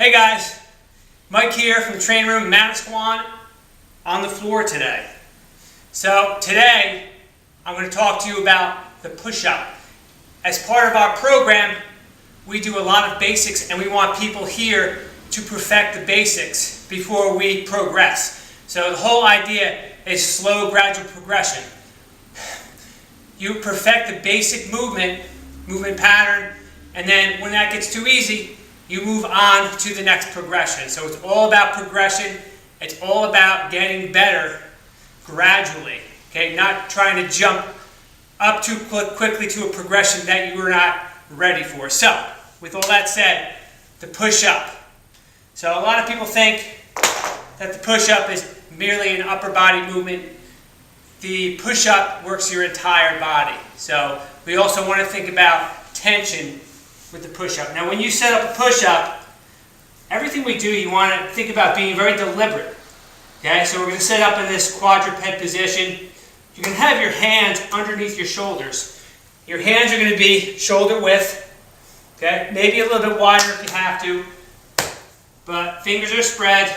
Hey guys, Mike here from the training room in Manasquan on the floor today. So today I'm going to talk to you about the push-up. As part of our program, we do a lot of basics and we want people here to perfect the basics before we progress. So the whole idea is slow, gradual progression. You perfect the basic movement pattern, and then when that gets too easy, you move on to the next progression. So it's all about progression. It's all about getting better gradually. Okay, not trying to jump up too quickly to a progression that you are not ready for. So, with all that said, the push-up. So a lot of people think that the push-up is merely an upper body movement. The push-up works your entire body. So we also want to think about tension with the push-up. Now when you set up a push-up, everything we do, you want to think about being very deliberate. Okay, so we're going to set up in this quadruped position. You can have your hands underneath your shoulders. Your hands are going to be shoulder width. Okay, maybe a little bit wider if you have to, but fingers are spread,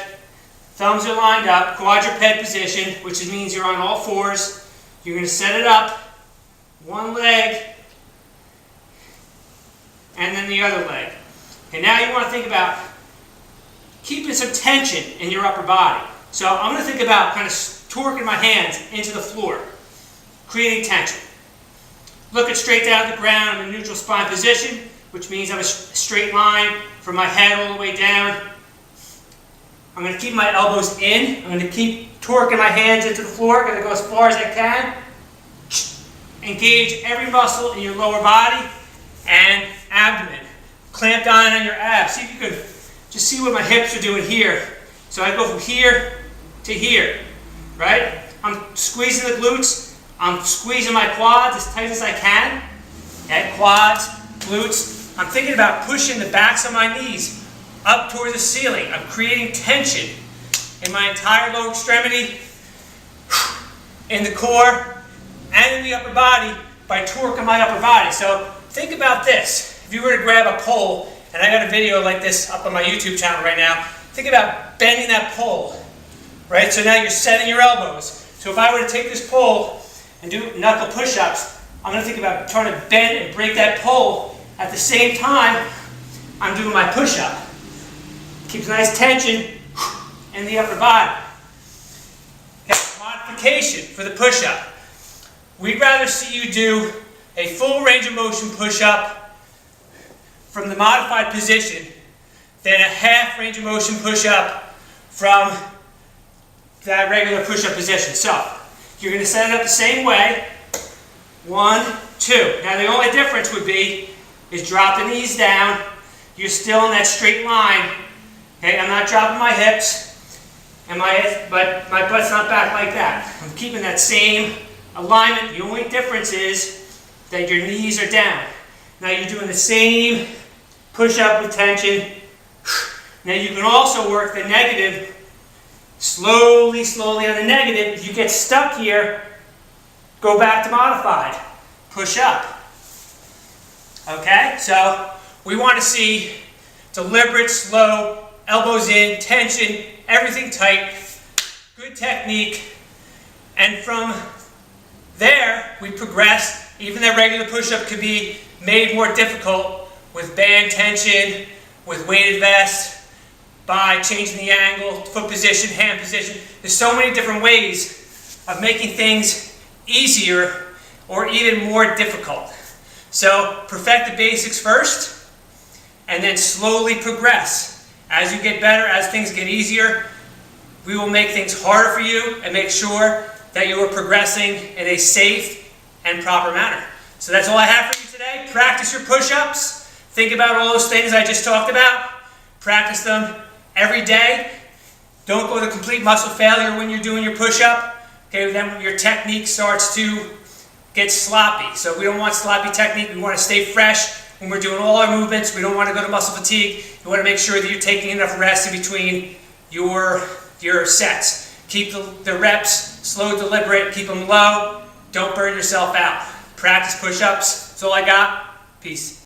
thumbs are lined up, quadruped position, which means you're on all fours. You're going to set it up, one leg, and then the other leg. And now you want to think about keeping some tension in your upper body. So I'm going to think about kind of torquing my hands into the floor, creating tension. Looking straight down at the ground in a neutral spine position, which means I have a straight line from my head all the way down. I'm going to keep my elbows in. I'm going to keep torquing my hands into the floor. I'm going to go as far as I can. Engage every muscle in your lower body and abdomen. Clamp down on your abs. See if you can just see what my hips are doing here. So I go from here to here, right? I'm squeezing the glutes. I'm squeezing my quads as tight as I can. Okay, quads, glutes. I'm thinking about pushing the backs of my knees up toward the ceiling. I'm creating tension in my entire lower extremity, in the core, and in the upper body by torquing my upper body. So think about this. If you were to grab a pole, and I got a video like this up on my YouTube channel right now, think about bending that pole, right? So now you're setting your elbows. So if I were to take this pole and do knuckle push-ups, I'm going to think about trying to bend and break that pole at the same time I'm doing my push-up. Keeps nice tension in the upper body. Okay, modification for the push-up. We'd rather see you do a full range of motion push-up from the modified position than a half range of motion push-up from that regular push-up position. So, you're going to set it up the same way. 1, 2. Now the only difference would be is drop the knees down. You're still in that straight line. Okay, I'm not dropping my hips, and but my butt's not back like that. I'm keeping that same alignment. The only difference is that your knees are down. Now you're doing the same push-up with tension. Now you can also work the negative slowly on the negative. If you get stuck here, go back to modified. Push up. Okay, so we want to see deliberate, slow, elbows in, tension, everything tight, good technique, and from there we progress. Even that regular push-up could be made more difficult with band tension, with weighted vest, by changing the angle, foot position, hand position. There's so many different ways of making things easier or even more difficult. So perfect the basics first, and then slowly progress. As you get better, as things get easier, we will make things harder for you and make sure that you are progressing in a safe and proper manner. So that's all I have for you today. Practice your push-ups. Think about all those things I just talked about. Practice them every day. Don't go to complete muscle failure when you're doing your push-up. Okay, then your technique starts to get sloppy. So we don't want sloppy technique. We want to stay fresh when we're doing all our movements. We don't want to go to muscle fatigue. You want to make sure that you're taking enough rest in between your sets. Keep the reps slow, deliberate. Keep them low. Don't burn yourself out. Practice push-ups. That's all I got. Peace.